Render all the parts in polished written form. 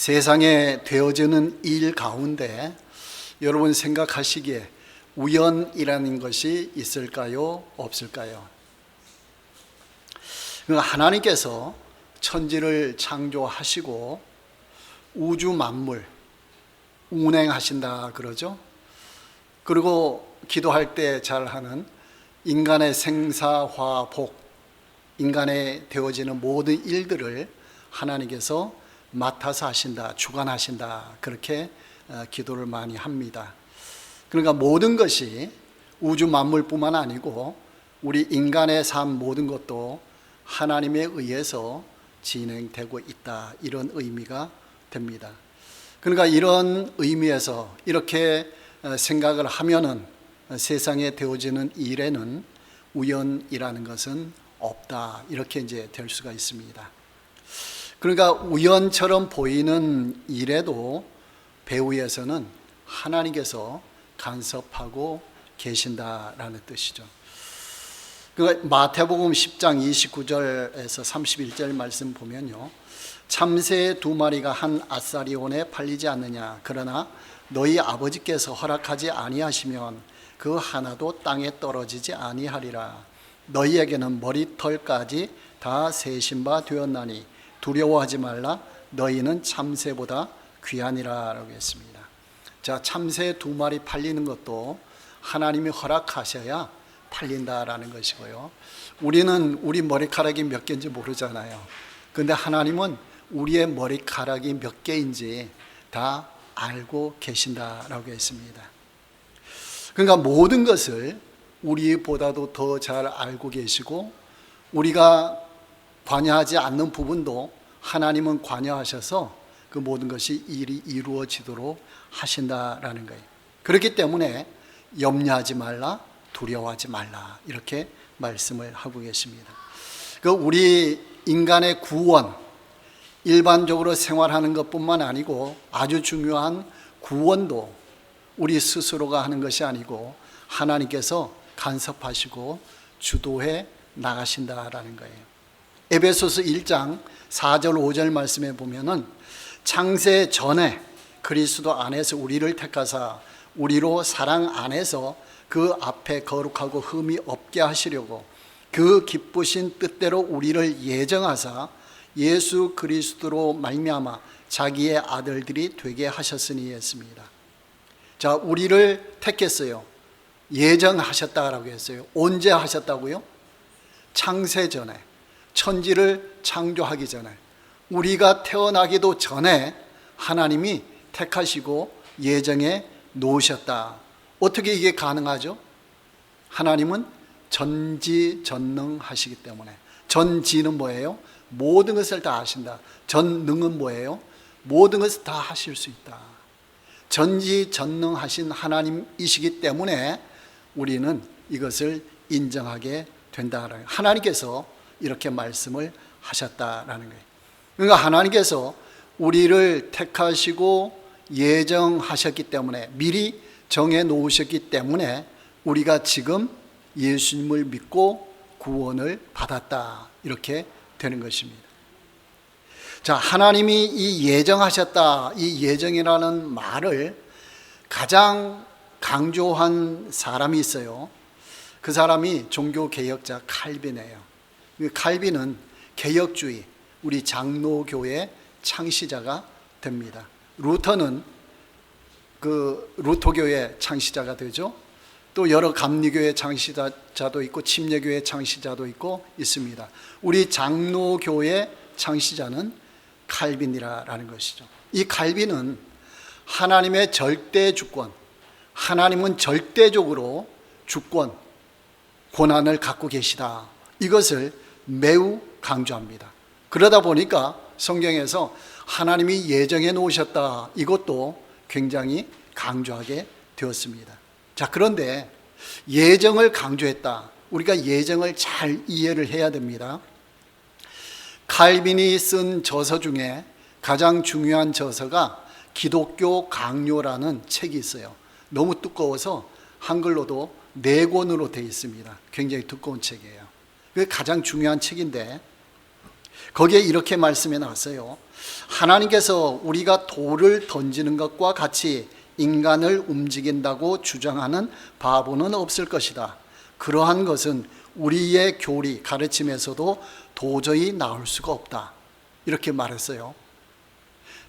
세상에 되어지는 일 가운데 여러분 생각하시기에 우연이라는 것이 있을까요? 없을까요? 하나님께서 천지를 창조하시고 우주 만물 운행하신다 그러죠. 그리고 기도할 때 잘 하는 인간의 생사화복, 인간에 되어지는 모든 일들을 하나님께서 맡아서 하신다, 주관하신다, 그렇게 기도를 많이 합니다. 그러니까 모든 것이 우주 만물뿐만 아니고 우리 인간의 삶 모든 것도 하나님에 의해서 진행되고 있다, 이런 의미가 됩니다. 그러니까 이런 의미에서 이렇게 생각을 하면은 세상에 되어지는 일에는 우연이라는 것은 없다, 이렇게 이제 될 수가 있습니다. 그러니까 우연처럼 보이는 일에도 배후에서는 하나님께서 간섭하고 계신다라는 뜻이죠. 그러니까 마태복음 10장 29절에서 31절 말씀 보면요, 참새 2마리가 한 아사리온에 팔리지 않느냐. 그러나 너희 아버지께서 허락하지 아니하시면 그 하나도 땅에 떨어지지 아니하리라. 너희에게는 머리털까지 다 세신 바 되었나니 두려워하지 말라. 너희는 참새보다 귀하니라 라고 했습니다. 자, 참새 2마리 팔리는 것도 하나님이 허락하셔야 팔린다라는 것이고요. 우리는 우리 머리카락이 몇 개인지 모르잖아요. 그런데 하나님은 우리의 머리카락이 몇 개인지 다 알고 계신다라고 했습니다. 그러니까 모든 것을 우리보다도 더 잘 알고 계시고, 우리가 관여하지 않는 부분도 하나님은 관여하셔서 그 모든 것이 일이 이루어지도록 하신다라는 거예요. 그렇기 때문에 염려하지 말라, 두려워하지 말라, 이렇게 말씀을 하고 계십니다. 그 우리 인간의 구원, 일반적으로 생활하는 것뿐만 아니고 아주 중요한 구원도 우리 스스로가 하는 것이 아니고 하나님께서 간섭하시고 주도해 나가신다라는 거예요. 에베소서 1장 4절 5절 말씀에 보면은 창세 전에 그리스도 안에서 우리를 택하사 우리로 사랑 안에서 그 앞에 거룩하고 흠이 없게 하시려고 그 기쁘신 뜻대로 우리를 예정하사 예수 그리스도로 말미암아 자기의 아들들이 되게 하셨으니 했습니다. 자, 우리를 택했어요. 예정하셨다라고 했어요. 언제 하셨다고요? 창세 전에, 천지를 창조하기 전에, 우리가 태어나기도 전에 하나님이 택하시고 예정해 놓으셨다. 어떻게 이게 가능하죠? 하나님은 전지전능하시기 때문에. 전지는 뭐예요? 모든 것을 다 아신다. 전능은 뭐예요? 모든 것을 다 하실 수 있다. 전지전능하신 하나님이시기 때문에 우리는 이것을 인정하게 된다. 하나님께서 이렇게 말씀을 하셨다라는 거예요. 그러니까 하나님께서 우리를 택하시고 예정하셨기 때문에, 미리 정해 놓으셨기 때문에 우리가 지금 예수님을 믿고 구원을 받았다, 이렇게 되는 것입니다. 자, 하나님이 이 예정하셨다, 이 예정이라는 말을 가장 강조한 사람이 있어요. 그 사람이 종교개혁자 칼빈이에요. 칼빈은 개혁주의, 우리 장로교회 창시자가 됩니다. 루터는 그 루터교회 창시자가 되죠. 또 여러 감리교회 창시자도 있고 침례교회 창시자도 있고 있습니다. 우리 장로교회 창시자는 칼빈이라는 것이죠. 이 칼빈은 하나님의 절대 주권, 하나님은 절대적으로 주권, 권한을 갖고 계시다, 이것을 매우 강조합니다. 그러다 보니까 성경에서 하나님이 예정해 놓으셨다, 이것도 굉장히 강조하게 되었습니다. 자, 그런데 예정을 강조했다. 우리가 예정을 잘 이해를 해야 됩니다. 칼빈이 쓴 저서 중에 가장 중요한 저서가 기독교 강요라는 책이 있어요. 너무 두꺼워서 한글로도 4권으로 되어 있습니다. 굉장히 두꺼운 책이에요. 그게 가장 중요한 책인데, 거기에 이렇게 말씀해 놨어요. 하나님께서 우리가 돌을 던지는 것과 같이 인간을 움직인다고 주장하는 바보는 없을 것이다. 그러한 것은 우리의 교리, 가르침에서도 도저히 나올 수가 없다. 이렇게 말했어요.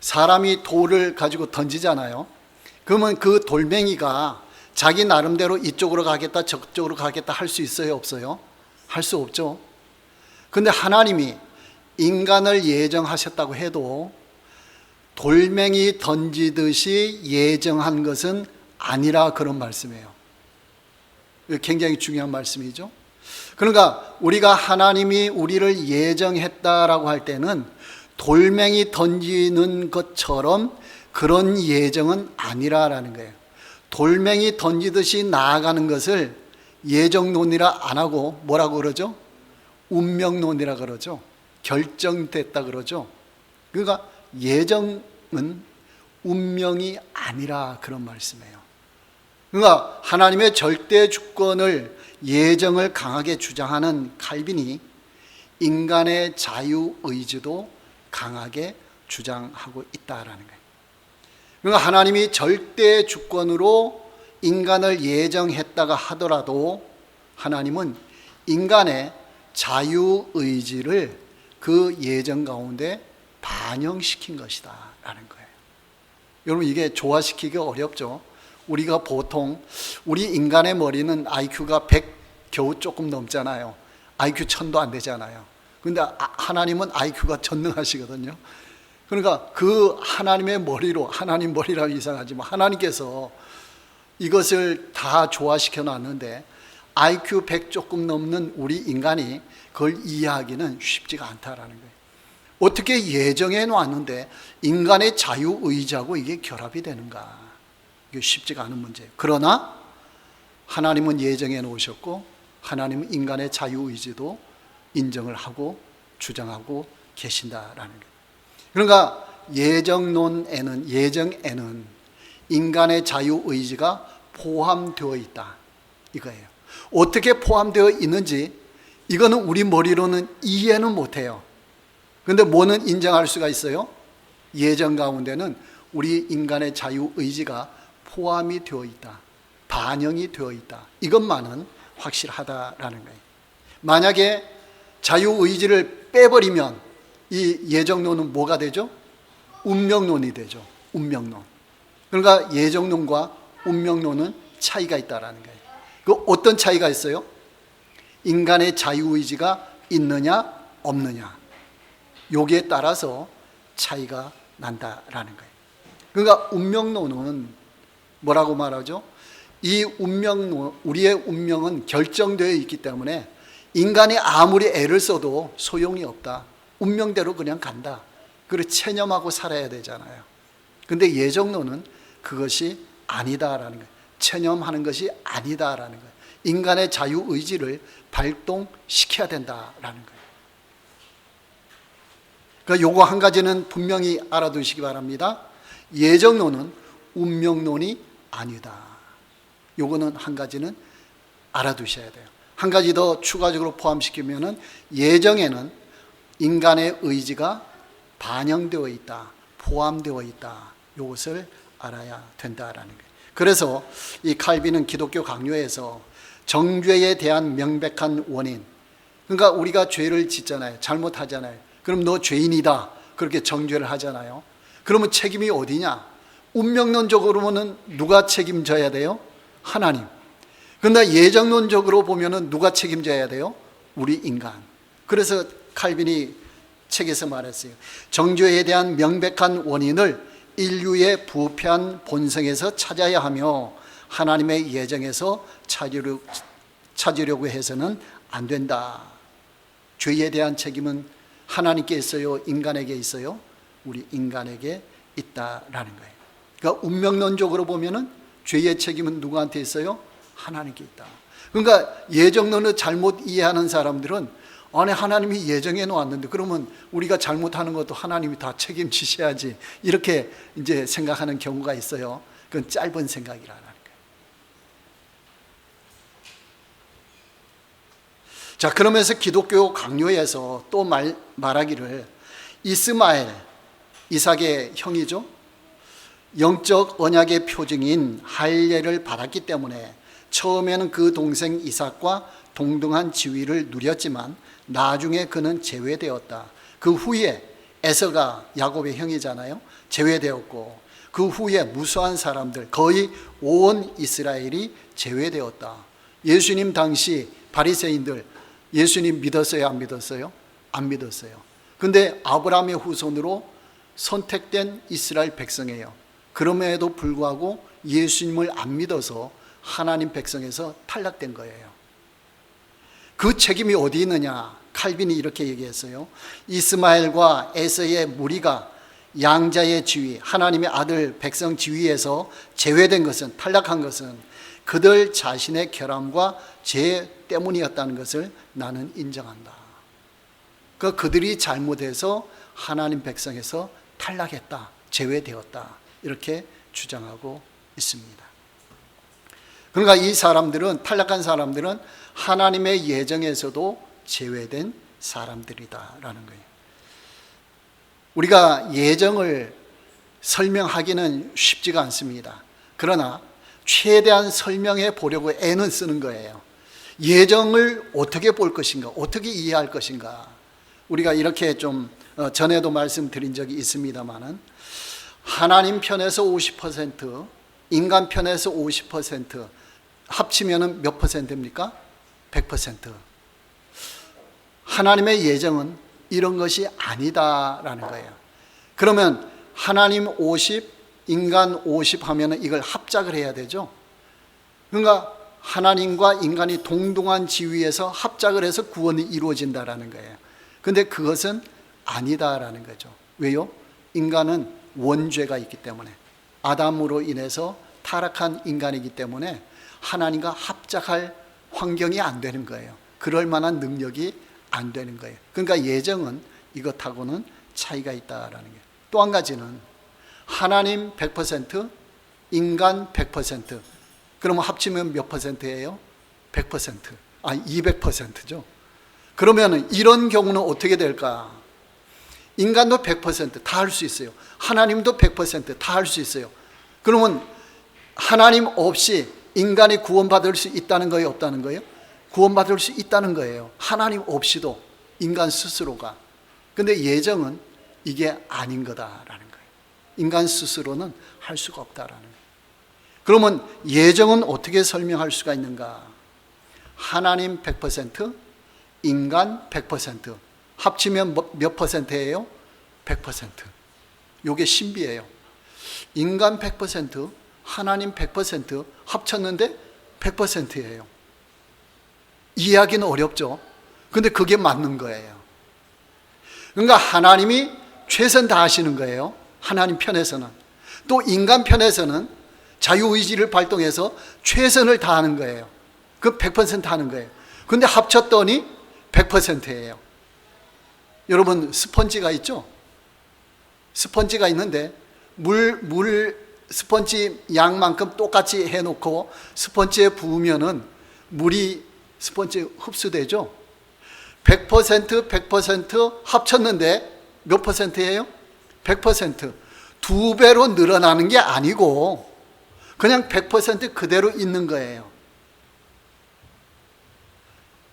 사람이 돌을 가지고 던지잖아요. 그러면 그 돌멩이가 자기 나름대로 이쪽으로 가겠다 저쪽으로 가겠다 할 수 있어요 없어요? 할 수 없죠. 근데 하나님이 인간을 예정하셨다고 해도 돌멩이 던지듯이 예정한 것은 아니라 그런 말씀이에요. 굉장히 중요한 말씀이죠. 그러니까 우리가 하나님이 우리를 예정했다라고 할 때는 돌멩이 던지는 것처럼 그런 예정은 아니라라는 거예요. 돌멩이 던지듯이 나아가는 것을 예정론이라 안 하고 뭐라고 그러죠? 운명론이라 그러죠. 결정됐다 그러죠. 그러니까 예정은 운명이 아니라 그런 말씀이에요. 그러니까 하나님의 절대 주권을 예정을 강하게 주장하는 칼빈이 인간의 자유의지도 강하게 주장하고 있다라는 거예요. 그러니까 하나님이 절대 주권으로 인간을 예정했다가 하더라도 하나님은 인간의 자유의지를 그 예정 가운데 반영시킨 것이다 라는 거예요. 여러분 이게 조화시키기 어렵죠. 우리가 보통 우리 인간의 머리는 IQ가 100 겨우 조금 넘잖아요. IQ 1000도 안 되잖아요. 근데 하나님은 IQ가 전능하시거든요. 그러니까 그 하나님의 머리로, 하나님 머리라고 이상하지만 하나님께서 이것을 다 조화시켜 놨는데 IQ 100 조금 넘는 우리 인간이 그걸 이해하기는 쉽지가 않다라는 거예요. 어떻게 예정해 놨는데 인간의 자유의지하고 이게 결합이 되는가? 이게 쉽지가 않은 문제예요. 그러나 하나님은 예정해 놓으셨고 하나님은 인간의 자유의지도 인정을 하고 주장하고 계신다라는 거예요. 그러니까 예정에는 인간의 자유의지가 포함되어 있다 이거예요. 어떻게 포함되어 있는지 이거는 우리 머리로는 이해는 못해요. 그런데 뭐는 인정할 수가 있어요? 예정 가운데는 우리 인간의 자유의지가 포함이 되어 있다, 반영이 되어 있다, 이것만은 확실하다라는 거예요. 만약에 자유의지를 빼버리면 이 예정론은 뭐가 되죠? 운명론이 되죠. 운명론. 그러니까 예정론과 운명론은 차이가 있다라는 거예요. 그 어떤 차이가 있어요? 인간의 자유의지가 있느냐 없느냐 여기에 따라서 차이가 난다라는 거예요. 그러니까 운명론은 뭐라고 말하죠? 이 운명론, 우리의 운명은 결정되어 있기 때문에 인간이 아무리 애를 써도 소용이 없다. 운명대로 그냥 간다. 그리고 체념하고 살아야 되잖아요. 근데 예정론은 그것이 아니다라는 거예요. 체념하는 것이 아니다라는 거예요. 인간의 자유의지를 발동시켜야 된다라는 거예요. 그러니까 요거 한 가지는 분명히 알아두시기 바랍니다. 예정론은 운명론이 아니다. 요거는 한 가지는 알아두셔야 돼요. 한 가지 더 추가적으로 포함시키면은 예정에는 인간의 의지가 반영되어 있다, 포함되어 있다. 이것을 알아야 된다라는 거예요. 그래서 이 칼빈은 기독교 강요에서 정죄에 대한 명백한 원인, 그러니까 우리가 죄를 짓잖아요. 잘못하잖아요. 그럼 너 죄인이다. 그렇게 정죄를 하잖아요. 그러면 책임이 어디냐? 운명론적으로는 누가 책임져야 돼요? 하나님. 그런데 예정론적으로 보면은 누가 책임져야 돼요? 우리 인간. 그래서 칼빈이 책에서 말했어요. 정죄에 대한 명백한 원인을 인류의 부패한 본성에서 찾아야 하며 하나님의 예정에서 찾으려고 해서는 안 된다. 죄에 대한 책임은 하나님께 있어요? 인간에게 있어요? 우리 인간에게 있다라는 거예요. 그러니까 운명론적으로 보면은 죄의 책임은 누구한테 있어요? 하나님께 있다. 그러니까 예정론을 잘못 이해하는 사람들은 아니 하나님이 예정해 놓았는데 그러면 우리가 잘못하는 것도 하나님이 다 책임지셔야지 이렇게 이제 생각하는 경우가 있어요. 그건 짧은 생각이라는 거예요. 자, 그러면서 기독교 강요에서 또 말하기를 이스마엘, 이삭의 형이죠. 영적 언약의 표징인 할례를 받았기 때문에 처음에는 그 동생 이삭과 동등한 지위를 누렸지만 나중에 그는 제외되었다. 그 후에 에서가 야곱의 형이잖아요. 제외되었고 그 후에 무수한 사람들, 거의 온 이스라엘이 제외되었다. 예수님 당시 바리새인들 예수님 믿었어요? 안 믿었어요? 안 믿었어요. 근데 아브라함의 후손으로 선택된 이스라엘 백성이에요. 그럼에도 불구하고 예수님을 안 믿어서 하나님 백성에서 탈락된 거예요. 그 책임이 어디 있느냐? 칼빈이 이렇게 얘기했어요. 이스마엘과 에서의 무리가 양자의 지위, 하나님의 아들 백성 지위에서 제외된 것은, 탈락한 것은 그들 자신의 결함과 죄 때문이었다는 것을 나는 인정한다. 그들이 잘못해서 하나님 백성에서 탈락했다, 제외되었다, 이렇게 주장하고 있습니다. 그러니까 이 사람들은, 탈락한 사람들은 하나님의 예정에서도 제외된 사람들이다라는 거예요. 우리가 예정을 설명하기는 쉽지가 않습니다. 그러나 최대한 설명해 보려고 애는 쓰는 거예요. 예정을 어떻게 볼 것인가, 어떻게 이해할 것인가. 우리가 이렇게 좀 전에도 말씀드린 적이 있습니다만은, 하나님 편에서 50%, 인간 편에서 50%, 합치면은 몇 퍼센트입니까? 100%. 하나님의 예정은 이런 것이 아니다라는 거예요. 그러면 하나님 50, 인간 50 하면은 이걸 합작을 해야 되죠. 그러니까 하나님과 인간이 동등한 지위에서 합작을 해서 구원이 이루어진다라는 거예요. 근데 그것은 아니다라는 거죠. 왜요? 인간은 원죄가 있기 때문에, 아담으로 인해서 타락한 인간이기 때문에 하나님과 합작할 환경이 안 되는 거예요. 그럴 만한 능력이 안 되는 거예요. 그러니까 예정은 이것하고는 차이가 있다라는 거예요. 또 한 가지는 하나님 100%, 인간 100%. 그러면 합치면 몇 퍼센트예요? 100%. 200%죠. 그러면 이런 경우는 어떻게 될까? 인간도 100% 다 할 수 있어요. 하나님도 100% 다 할 수 있어요. 그러면 하나님 없이 인간이 구원받을 수 있다는 거예요? 없다는 거예요? 구원받을 수 있다는 거예요. 하나님 없이도, 인간 스스로가. 근데 예정은 이게 아닌 거다라는 거예요. 인간 스스로는 할 수가 없다라는 거예요. 그러면 예정은 어떻게 설명할 수가 있는가? 하나님 100%, 인간 100%. 합치면 몇 퍼센트예요? 100%. 이게 신비예요. 인간 100%, 하나님 100% 합쳤는데 100%예요. 이해하기는 어렵죠. 근데 그게 맞는 거예요. 그러니까 하나님이 최선 다하시는 거예요. 하나님 편에서는. 또 인간 편에서는 자유의지를 발동해서 최선을 다하는 거예요. 그 100% 하는 거예요. 근데 합쳤더니 100%예요. 여러분, 스펀지가 있죠? 스펀지가 있는데 스펀지 양만큼 똑같이 해놓고 스펀지에 부으면은 물이 스펀지에 흡수되죠? 100% 합쳤는데 몇 퍼센트예요? 100%. 2배로 늘어나는 게 아니고 그냥 100% 그대로 있는 거예요.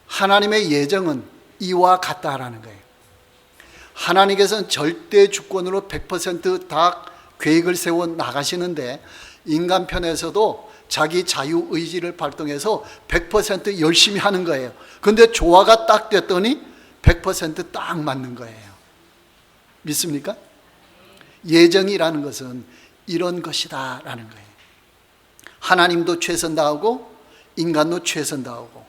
하나님의 예정은 이와 같다라는 거예요. 하나님께서는 절대 주권으로 100% 계획을 세워 나가시는데, 인간 편에서도 자기 자유의지를 발동해서 100% 열심히 하는 거예요. 근데 조화가 딱 됐더니 100% 딱 맞는 거예요. 믿습니까? 예정이라는 것은 이런 것이다 라는 거예요. 하나님도 최선 다하고 인간도 최선 다하고,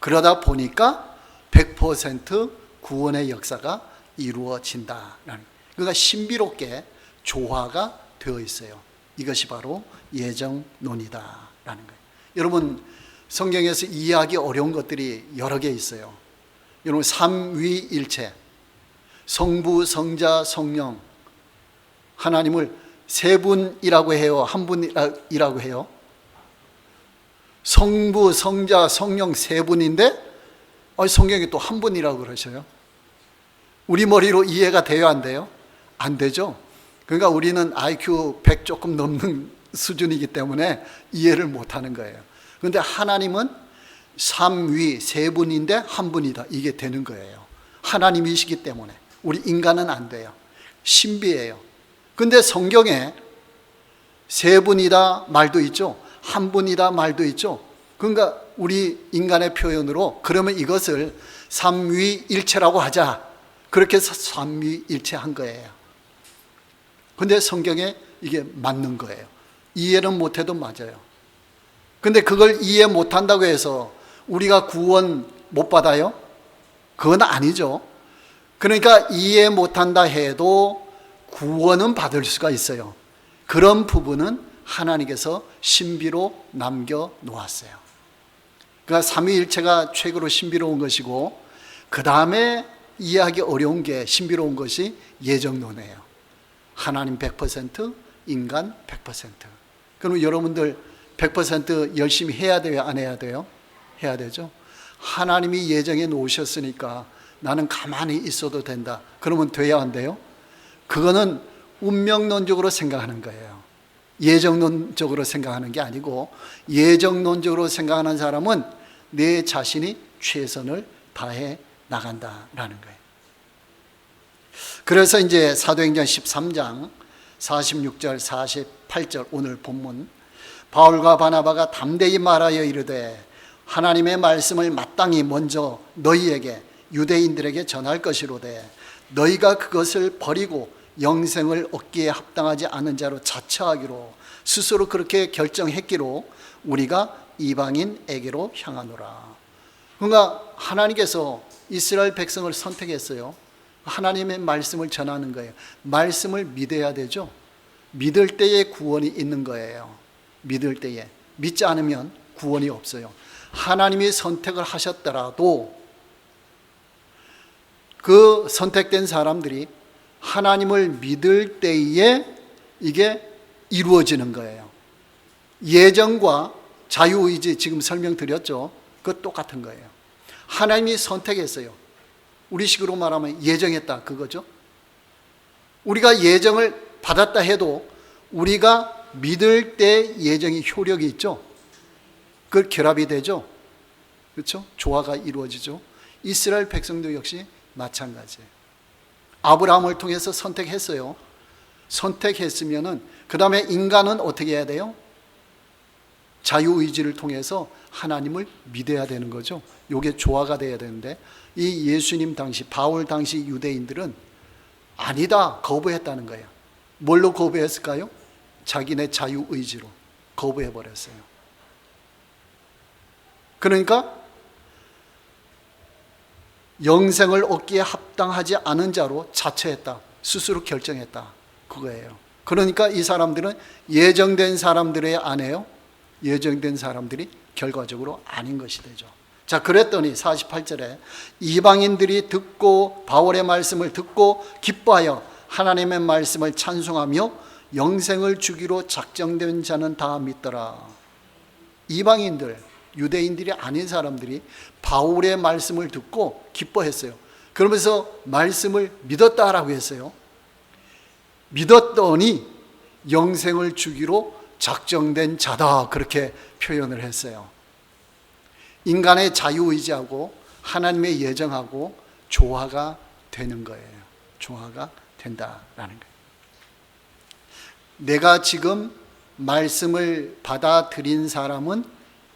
그러다 보니까 100% 구원의 역사가 이루어진다라는 거예요. 그러니까 신비롭게 조화가 되어 있어요. 이것이 바로 예정론이다라는 거예요. 여러분, 성경에서 이해하기 어려운 것들이 여러 개 있어요. 여러분, 삼위일체, 성부, 성자, 성령, 하나님을 세 분이라고 해요? 한 분이라고 해요? 성부, 성자, 성령 세 분인데 성경이 또 한 분이라고 그러셔요. 우리 머리로 이해가 돼요, 안 돼요? 안 되죠. 그러니까 우리는 IQ 100 조금 넘는 수준이기 때문에 이해를 못하는 거예요. 그런데 하나님은 삼위 세 분인데 한 분이다, 이게 되는 거예요. 하나님이시기 때문에. 우리 인간은 안 돼요. 신비예요. 근데 성경에 세 분이다 말도 있죠, 한 분이다 말도 있죠. 그러니까 우리 인간의 표현으로 그러면 이것을 삼위일체라고 하자, 그렇게 해서 삼위일체 한 거예요. 근데 성경에 이게 맞는 거예요. 이해는 못해도 맞아요. 근데 그걸 이해 못한다고 해서 우리가 구원 못 받아요? 그건 아니죠. 그러니까 이해 못한다 해도 구원은 받을 수가 있어요. 그런 부분은 하나님께서 신비로 남겨놓았어요. 그러니까 삼위일체가 최고로 신비로운 것이고, 그 다음에 이해하기 어려운 게 신비로운 것이 예정론이에요. 하나님 100%, 인간 100%. 그럼 여러분들 100% 열심히 해야 돼요, 안 해야 돼요? 해야 되죠. 하나님이 예정해 놓으셨으니까 나는 가만히 있어도 된다, 그러면 돼야 안 돼요? 그거는 운명론적으로 생각하는 거예요. 예정론적으로 생각하는 게 아니고, 예정론적으로 생각하는 사람은 내 자신이 최선을 다해 나간다라는 거예요. 그래서 이제 사도행전 13장 46절 48절 오늘 본문, 바울과 바나바가 담대히 말하여 이르되 하나님의 말씀을 마땅히 먼저 너희에게 유대인들에게 전할 것이로되 너희가 그것을 버리고 영생을 얻기에 합당하지 않은 자로 자처하기로 스스로 그렇게 결정했기로 우리가 이방인에게로 향하노라. 그러니까 하나님께서 이스라엘 백성을 선택했어요. 하나님의 말씀을 전하는 거예요. 말씀을 믿어야 되죠. 믿을 때에 구원이 있는 거예요. 믿을 때에. 믿지 않으면 구원이 없어요. 하나님이 선택을 하셨더라도 그 선택된 사람들이 하나님을 믿을 때에 이게 이루어지는 거예요. 예정과 자유의지 지금 설명드렸죠. 그거 똑같은 거예요. 하나님이 선택했어요. 우리식으로 말하면 예정했다, 그거죠. 우리가 예정을 받았다 해도 우리가 믿을 때 예정이 효력이 있죠. 그 결합이 되죠. 그렇죠? 조화가 이루어지죠. 이스라엘 백성도 역시 마찬가지예요. 아브라함을 통해서 선택했어요. 선택했으면은 그 다음에 인간은 어떻게 해야 돼요? 자유의지를 통해서 하나님을 믿어야 되는 거죠. 이게 조화가 돼야 되는데, 이 예수님 당시, 바울 당시 유대인들은 아니다, 거부했다는 거예요. 뭘로 거부했을까요? 자기네 자유의지로 거부해버렸어요. 그러니까 영생을 얻기에 합당하지 않은 자로 자처했다, 스스로 결정했다, 그거예요. 그러니까 이 사람들은 예정된 사람들의 아내요, 예정된 사람들이 결과적으로 아닌 것이 되죠. 자, 그랬더니 48절에 이방인들이 듣고 바울의 말씀을 듣고 기뻐하여 하나님의 말씀을 찬송하며 영생을 주기로 작정된 자는 다 믿더라. 이방인들, 유대인들이 아닌 사람들이 바울의 말씀을 듣고 기뻐했어요. 그러면서 말씀을 믿었다라고 했어요. 믿었더니 영생을 주기로 작정된 자다, 그렇게 표현을 했어요. 인간의 자유의지하고 하나님의 예정하고 조화가 되는 거예요. 조화가 된다라는 거예요. 내가 지금 말씀을 받아들인 사람은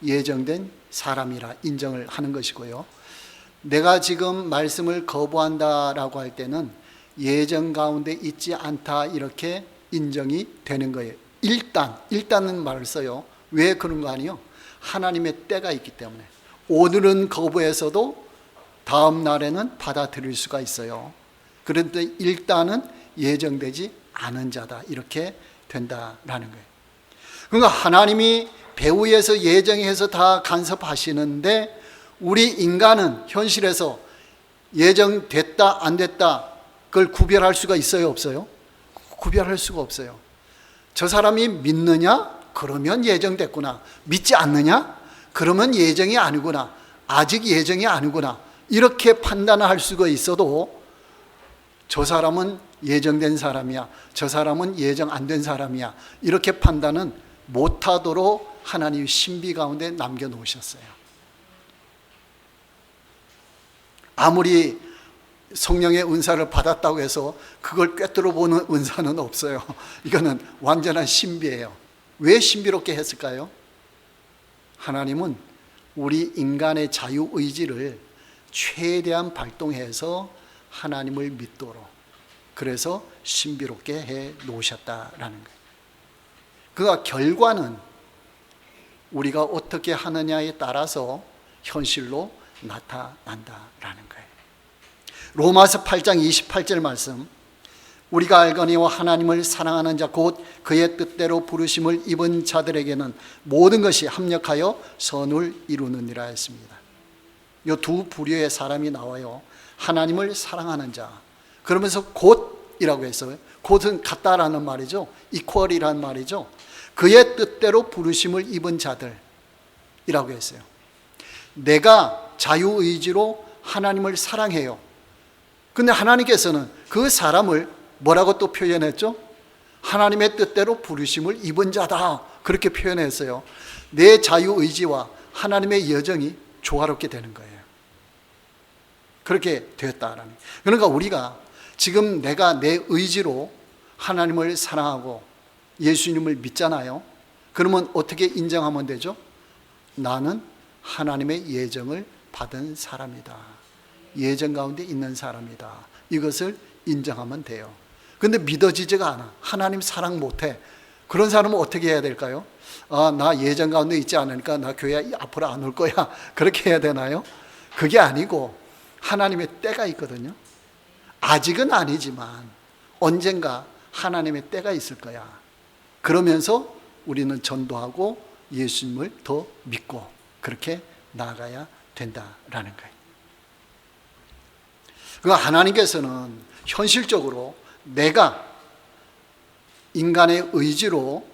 예정된 사람이라 인정을 하는 것이고요. 내가 지금 말씀을 거부한다라고 할 때는 예정 가운데 있지 않다, 이렇게 인정이 되는 거예요. 일단은 말을 써요. 왜 그런 거 아니에요? 하나님의 때가 있기 때문에. 오늘은 거부해서도 다음 날에는 받아들일 수가 있어요. 그런데 일단은 예정되지 않은 자다, 이렇게 된다라는 거예요. 그러니까 하나님이 배후에서 예정해서 다 간섭하시는데, 우리 인간은 현실에서 예정됐다 안 됐다 그걸 구별할 수가 있어요, 없어요? 구별할 수가 없어요. 저 사람이 믿느냐? 그러면 예정됐구나. 믿지 않느냐? 그러면 예정이 아니구나. 아직 예정이 아니구나. 이렇게 판단할 수가 있어도 저 사람은 예정된 사람이야, 저 사람은 예정 안 된 사람이야, 이렇게 판단은 못하도록 하나님이 신비 가운데 남겨놓으셨어요. 아무리 성령의 은사를 받았다고 해서 그걸 꿰뚫어 보는 은사는 없어요. 이거는 완전한 신비예요. 왜 신비롭게 했을까요? 하나님은 우리 인간의 자유의지를 최대한 발동해서 하나님을 믿도록, 그래서 신비롭게 해 놓으셨다라는 거예요. 그 결과는 우리가 어떻게 하느냐에 따라서 현실로 나타난다라는 거예요. 로마서 8장 28절 말씀, 우리가 알거니와 하나님을 사랑하는 자 곧 그의 뜻대로 부르심을 입은 자들에게는 모든 것이 합력하여 선을 이루느니라 했습니다. 이 두 부류의 사람이 나와요. 하나님을 사랑하는 자, 그러면서 곧이라고 했어요. 곧은 같다라는 말이죠. 이퀄이라는 말이죠. 그의 뜻대로 부르심을 입은 자들이라고 했어요. 내가 자유의지로 하나님을 사랑해요. 근데 하나님께서는 그 사람을 뭐라고 또 표현했죠? 하나님의 뜻대로 부르심을 입은 자다, 그렇게 표현했어요. 내 자유의지와 하나님의 여정이 조화롭게 되는 거예요. 그렇게 되었다라는. 그러니까 우리가 지금 내가 내 의지로 하나님을 사랑하고 예수님을 믿잖아요. 그러면 어떻게 인정하면 되죠? 나는 하나님의 예정을 받은 사람이다, 예정 가운데 있는 사람이다, 이것을 인정하면 돼요. 근데 믿어지지가 않아. 하나님 사랑 못해. 그런 사람은 어떻게 해야 될까요? 나 예정 가운데 있지 않으니까 나 교회 앞으로 안 올 거야, 그렇게 해야 되나요? 그게 아니고 하나님의 때가 있거든요. 아직은 아니지만 언젠가 하나님의 때가 있을 거야. 그러면서 우리는 전도하고 예수님을 더 믿고 그렇게 나아가야 된다라는 거예요. 그 하나님께서는 현실적으로 내가 인간의 의지로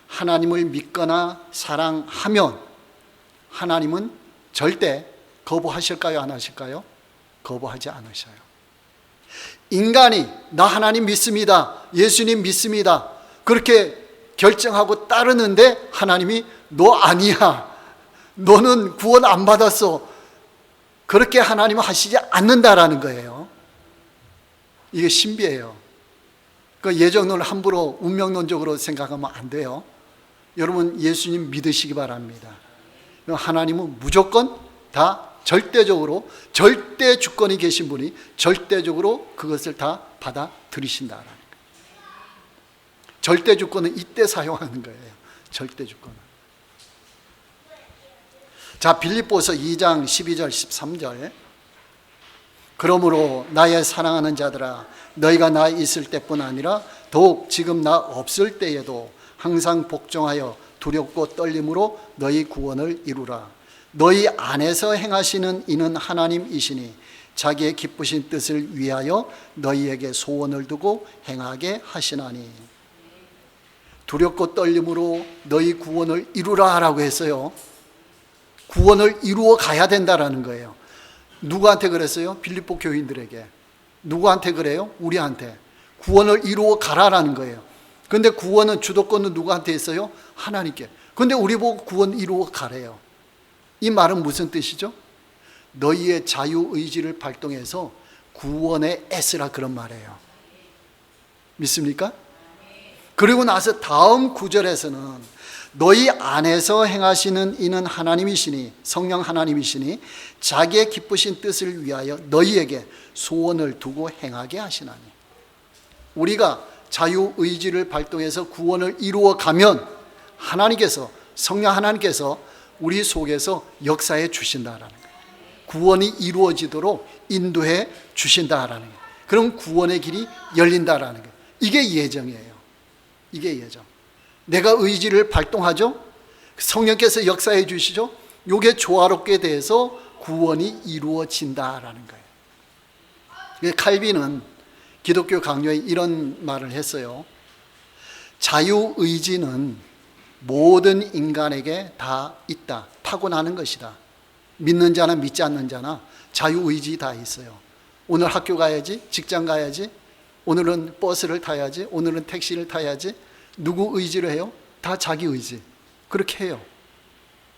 하나님을 믿거나 사랑하면 하나님은 절대 거부하실까요, 안 하실까요? 거부하지 않으셔요. 인간이 나 하나님 믿습니다, 예수님 믿습니다, 그렇게 결정하고 따르는데 하나님이 너 아니야, 너는 구원 안 받았어, 그렇게 하나님은 하시지 않는다라는 거예요. 이게 신비예요. 그 예정론을 함부로 운명론적으로 생각하면 안 돼요. 여러분 예수님 믿으시기 바랍니다. 하나님은 무조건 다 절대적으로, 절대 주권이 계신 분이 절대적으로 그것을 다 받아들이신다라는 거예요. 절대 주권은 이때 사용하는 거예요. 절대 주권은. 자, 빌립보서 2장 12절 13절. 그러므로 나의 사랑하는 자들아, 너희가 나 있을 때뿐 아니라 더욱 지금 나 없을 때에도 항상 복종하여 두렵고 떨림으로 너희 구원을 이루라. 너희 안에서 행하시는 이는 하나님이시니 자기의 기쁘신 뜻을 위하여 너희에게 소원을 두고 행하게 하시나니. 두렵고 떨림으로 너희 구원을 이루라 라고 했어요. 구원을 이루어 가야 된다라는 거예요. 누구한테 그랬어요? 빌립보 교인들에게. 누구한테 그래요? 우리한테. 구원을 이루어 가라라는 거예요. 그런데 구원은, 주도권은 누구한테 있어요? 하나님께. 그런데 우리 보고 구원 이루어 가래요. 이 말은 무슨 뜻이죠? 너희의 자유의지를 발동해서 구원에 애쓰라, 그런 말이에요. 믿습니까? 그리고 나서 다음 구절에서는 너희 안에서 행하시는 이는 하나님이시니, 성령 하나님이시니 자기의 기쁘신 뜻을 위하여 너희에게 소원을 두고 행하게 하시나니. 우리가 자유의지를 발동해서 구원을 이루어 가면 하나님께서, 성령 하나님께서 우리 속에서 역사해 주신다라는 거예요. 구원이 이루어지도록 인도해 주신다라는 거예요. 그럼 구원의 길이 열린다라는 거예요. 이게 예정이에요. 이게 예정. 내가 의지를 발동하죠. 성령께서 역사해 주시죠. 이게 조화롭게 돼서 구원이 이루어진다라는 거예요. 칼빈은 기독교 강요에 이런 말을 했어요. 자유의지는 모든 인간에게 다 있다. 타고나는 것이다. 믿는 자나 믿지 않는 자나 자유의지 다 있어요. 오늘 학교 가야지, 직장 가야지, 오늘은 버스를 타야지, 오늘은 택시를 타야지. 누구 의지를 해요? 다 자기 의지. 그렇게 해요.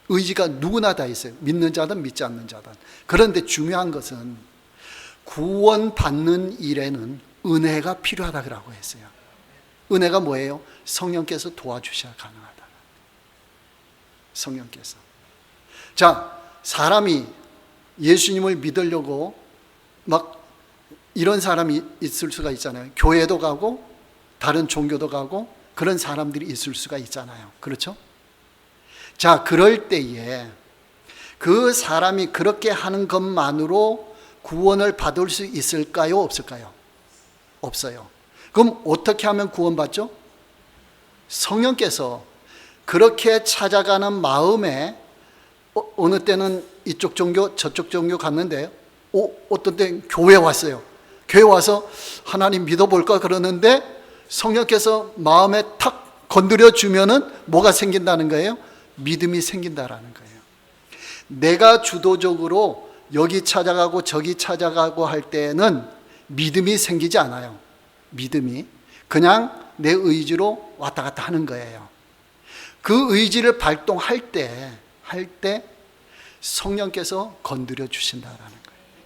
의지가 누구나 다 있어요. 믿는 자든 믿지 않는 자든. 그런데 중요한 것은 구원받는 일에는 은혜가 필요하다고 했어요. 은혜가 뭐예요? 성령께서 도와주셔야 가능하다. 성령께서. 자, 사람이 예수님을 믿으려고 막 이런 사람이 있을 수가 있잖아요. 교회도 가고 다른 종교도 가고 그런 사람들이 있을 수가 있잖아요. 그렇죠? 자, 그럴 때에 그 사람이 그렇게 하는 것만으로 구원을 받을 수 있을까요? 없을까요? 없어요. 그럼 어떻게 하면 구원받죠? 성령께서 그렇게 찾아가는 마음에 어느 때는 이쪽 종교 저쪽 종교 갔는데 어떤 때 교회 왔어요. 교회 와서 하나님 믿어볼까 그러는데 성령께서 마음에 탁 건드려 주면은 뭐가 생긴다는 거예요? 믿음이 생긴다라는 거예요. 내가 주도적으로 여기 찾아가고 저기 찾아가고 할 때는 믿음이 생기지 않아요. 믿음이 그냥 내 의지로 왔다 갔다 하는 거예요. 그 의지를 발동할 때 성령께서 건드려 주신다라는 거예요.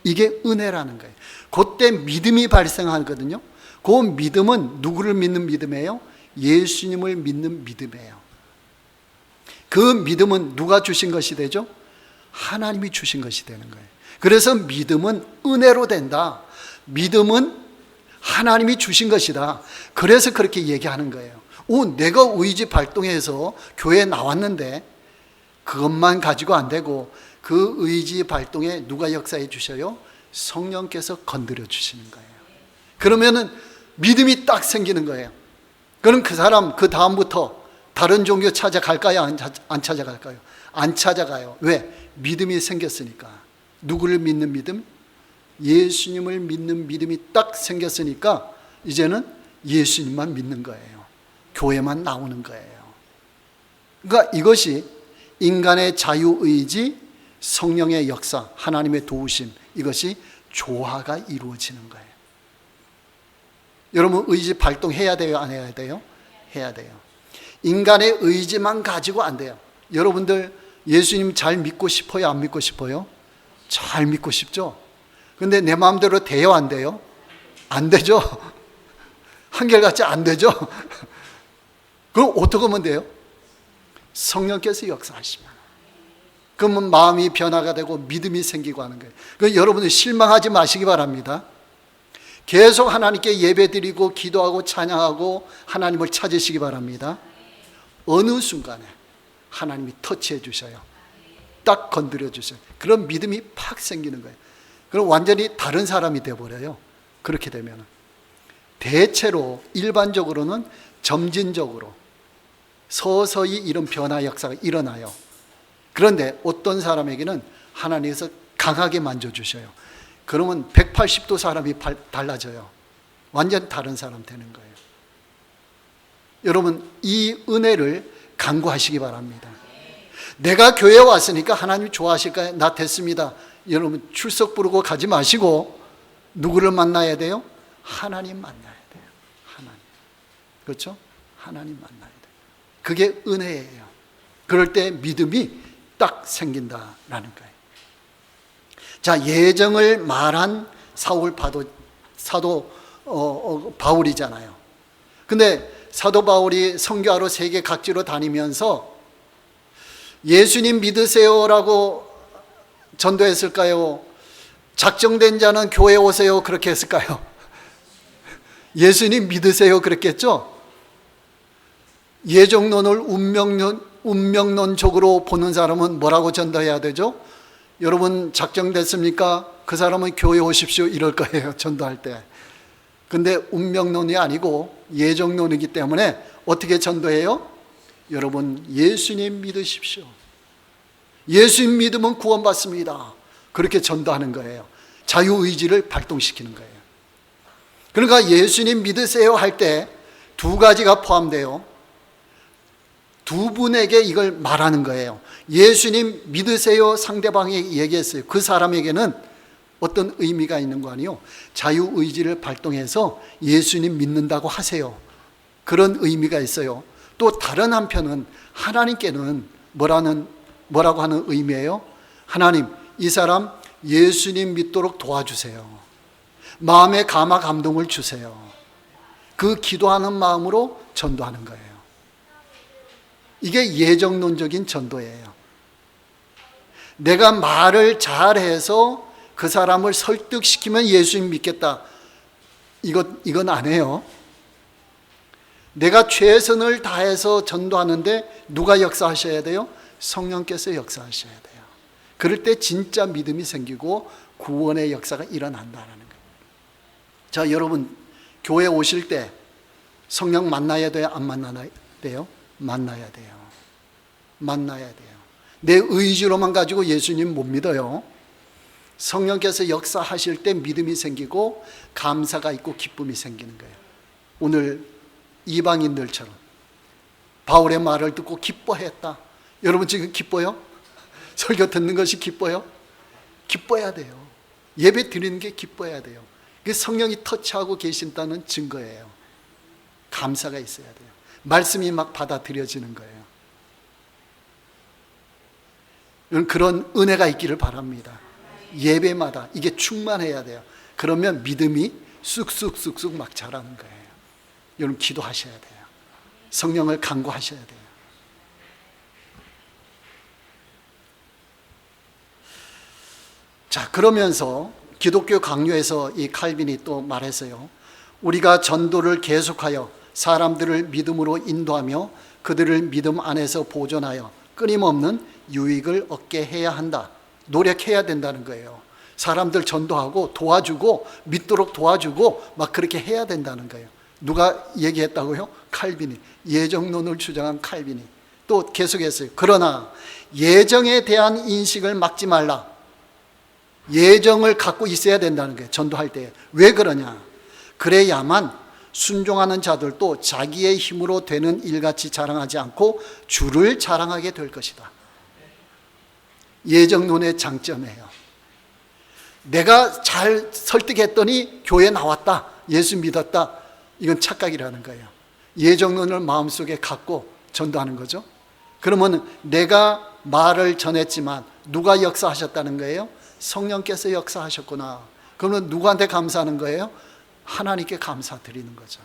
이게 은혜라는 거예요. 그때 믿음이 발생하거든요. 그 믿음은 누구를 믿는 믿음이에요? 예수님을 믿는 믿음이에요. 그 믿음은 누가 주신 것이 되죠? 하나님이 주신 것이 되는 거예요. 그래서 믿음은 은혜로 된다. 믿음은 하나님이 주신 것이다. 그래서 그렇게 얘기하는 거예요. 내가 의지 발동해서 교회에 나왔는데 그것만 가지고 안 되고 그 의지 발동에 누가 역사해 주셔요? 성령께서 건드려 주시는 거예요. 그러면은 믿음이 딱 생기는 거예요. 그럼 그 사람 그 다음부터 다른 종교 찾아갈까요? 안 찾아갈까요? 안 찾아가요. 왜? 믿음이 생겼으니까. 누구를 믿는 믿음? 예수님을 믿는 믿음이 딱 생겼으니까 이제는 예수님만 믿는 거예요. 교회만 나오는 거예요. 그러니까 이것이 인간의 자유의지, 성령의 역사, 하나님의 도우심, 이것이 조화가 이루어지는 거예요. 여러분 의지 발동해야 돼요? 안 해야 돼요? 해야 돼요. 인간의 의지만 가지고 안 돼요. 여러분들 예수님 잘 믿고 싶어요? 안 믿고 싶어요? 잘 믿고 싶죠? 근데 내 마음대로 돼요? 안 돼요? 안 되죠? 한결같이 안 되죠? 그럼 어떻게 하면 돼요? 성령께서 역사하시면. 그러면 마음이 변화가 되고 믿음이 생기고 하는 거예요. 그러니까 여러분들 실망하지 마시기 바랍니다. 계속 하나님께 예배드리고 기도하고 찬양하고 하나님을 찾으시기 바랍니다. 어느 순간에 하나님이 터치해 주셔요. 딱 건드려 주셔요. 그런 믿음이 팍 생기는 거예요. 그럼 완전히 다른 사람이 되어버려요. 그렇게 되면 대체로 일반적으로는 점진적으로 서서히 이런 변화 역사가 일어나요. 그런데 어떤 사람에게는 하나님께서 강하게 만져주셔요. 그러면 180도 사람이 달라져요. 완전 다른 사람 되는 거예요. 여러분 이 은혜를 간구하시기 바랍니다. 내가 교회에 왔으니까 하나님이 좋아하실까요? 나 됐습니다. 여러분 출석 부르고 가지 마시고 누구를 만나야 돼요? 하나님 만나야 돼요. 하나님. 그렇죠? 하나님 만나야 돼요. 그게 은혜예요. 그럴 때 믿음이 딱 생긴다라는 거예요. 자, 예정을 말한 사도 바울이잖아요. 근데 사도 바울이 선교하러 세계 각지로 다니면서 예수님 믿으세요라고 전도했을까요? 작정된 자는 교회에 오세요 그렇게 했을까요? 예수님 믿으세요 그랬겠죠? 예정론을 운명론적으로 보는 사람은 뭐라고 전도해야 되죠? 여러분 작정됐습니까? 그 사람은 교회 오십시오 이럴 거예요. 전도할 때. 근데 운명론이 아니고 예정론이기 때문에 어떻게 전도해요? 여러분 예수님 믿으십시오. 예수님 믿으면 구원받습니다. 그렇게 전도하는 거예요. 자유의지를 발동시키는 거예요. 그러니까 예수님 믿으세요 할 때 두 가지가 포함돼요. 두 분에게 이걸 말하는 거예요. 예수님 믿으세요 상대방이 얘기했어요. 그 사람에게는 어떤 의미가 있는 거 아니요? 자유의지를 발동해서 예수님 믿는다고 하세요. 그런 의미가 있어요. 또 다른 한편은 하나님께는 뭐라고 하는 의미예요? 하나님, 이 사람 예수님 믿도록 도와주세요. 마음에 감화 감동을 주세요. 그 기도하는 마음으로 전도하는 거예요. 이게 예정론적인 전도예요. 내가 말을 잘해서 그 사람을 설득시키면 예수님 믿겠다. 이건 안 해요. 내가 최선을 다해서 전도하는데 누가 역사하셔야 돼요? 성령께서 역사하셔야 돼요. 그럴 때 진짜 믿음이 생기고 구원의 역사가 일어난다는 거예요. 자, 여러분 교회 오실 때 성령 만나야 돼요? 안 만나야 돼요? 만나야 돼요. 만나야 돼요. 내 의지로만 가지고 예수님 못 믿어요. 성령께서 역사하실 때 믿음이 생기고 감사가 있고 기쁨이 생기는 거예요. 오늘 이방인들처럼 바울의 말을 듣고 기뻐했다. 여러분 지금 기뻐요? 설교 듣는 것이 기뻐요? 기뻐야 돼요. 예배 드리는 게 기뻐야 돼요. 그게 성령이 터치하고 계신다는 증거예요. 감사가 있어야 돼요. 말씀이 막 받아들여지는 거예요. 그런 은혜가 있기를 바랍니다. 예배마다 이게 충만해야 돼요. 그러면 믿음이 쑥쑥쑥쑥 막 자라는 거예요. 여러분 기도하셔야 돼요. 성령을 간구하셔야 돼요. 자, 그러면서 기독교 강요에서 이 칼빈이 또 말했어요. 우리가 전도를 계속하여 사람들을 믿음으로 인도하며 그들을 믿음 안에서 보존하여 끊임없는 유익을 얻게 해야 한다. 노력해야 된다는 거예요. 사람들 전도하고 도와주고 믿도록 도와주고 막 그렇게 해야 된다는 거예요. 누가 얘기했다고요? 칼빈이. 예정론을 주장한 칼빈이. 또 계속했어요. 그러나 예정에 대한 인식을 막지 말라. 예정을 갖고 있어야 된다는 거예요. 전도할 때. 왜 그러냐? 그래야만 순종하는 자들도 자기의 힘으로 되는 일같이 자랑하지 않고 주를 자랑하게 될 것이다. 예정론의 장점이에요. 내가 잘 설득했더니 교회 나왔다. 예수 믿었다. 이건 착각이라는 거예요. 예정론을 마음속에 갖고 전도하는 거죠. 그러면 내가 말을 전했지만 누가 역사하셨다는 거예요? 성령께서 역사하셨구나. 그러면 누구한테 감사하는 거예요? 하나님께 감사드리는 거죠.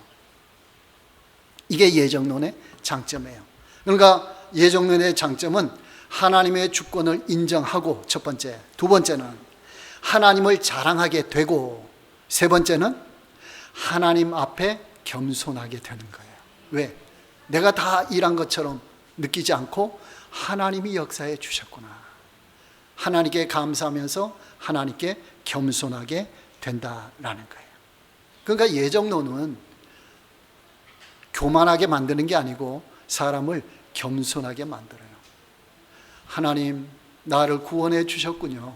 이게 예정론의 장점이에요. 그러니까 예정론의 장점은 하나님의 주권을 인정하고 첫 번째, 두 번째는 하나님을 자랑하게 되고 세 번째는 하나님 앞에 겸손하게 되는 거예요. 왜? 내가 다 일한 것처럼 느끼지 않고 하나님이 역사해 주셨구나. 하나님께 감사하면서 하나님께 겸손하게 된다라는 거예요. 그러니까 예정론은 교만하게 만드는 게 아니고 사람을 겸손하게 만들어요. 하나님, 나를 구원해 주셨군요.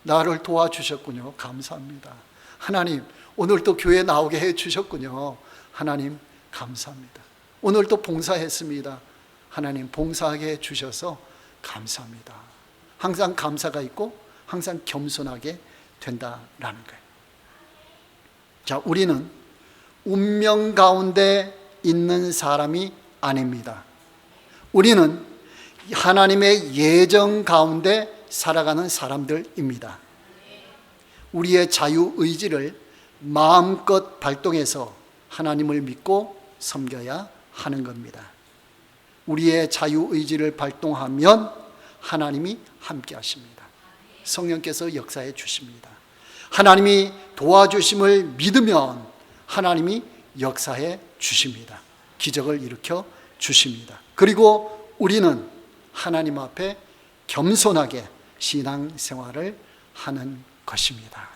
나를 도와주셨군요. 감사합니다. 하나님, 오늘 또 교회 나오게 해 주셨군요. 하나님, 감사합니다. 오늘 또 봉사했습니다. 하나님, 봉사하게 해 주셔서 감사합니다. 항상 감사가 있고 항상 겸손하게 된다라는 거예요. 자, 우리는 운명 가운데 있는 사람이 아닙니다. 우리는 하나님의 예정 가운데 살아가는 사람들입니다. 우리의 자유의지를 마음껏 발동해서 하나님을 믿고 섬겨야 하는 겁니다. 우리의 자유의지를 발동하면 하나님이 함께 하십니다. 성령께서 역사해 주십니다. 하나님이 도와주심을 믿으면 하나님이 역사해 주십니다. 기적을 일으켜 주십니다. 그리고 우리는 하나님 앞에 겸손하게 신앙생활을 하는 것입니다.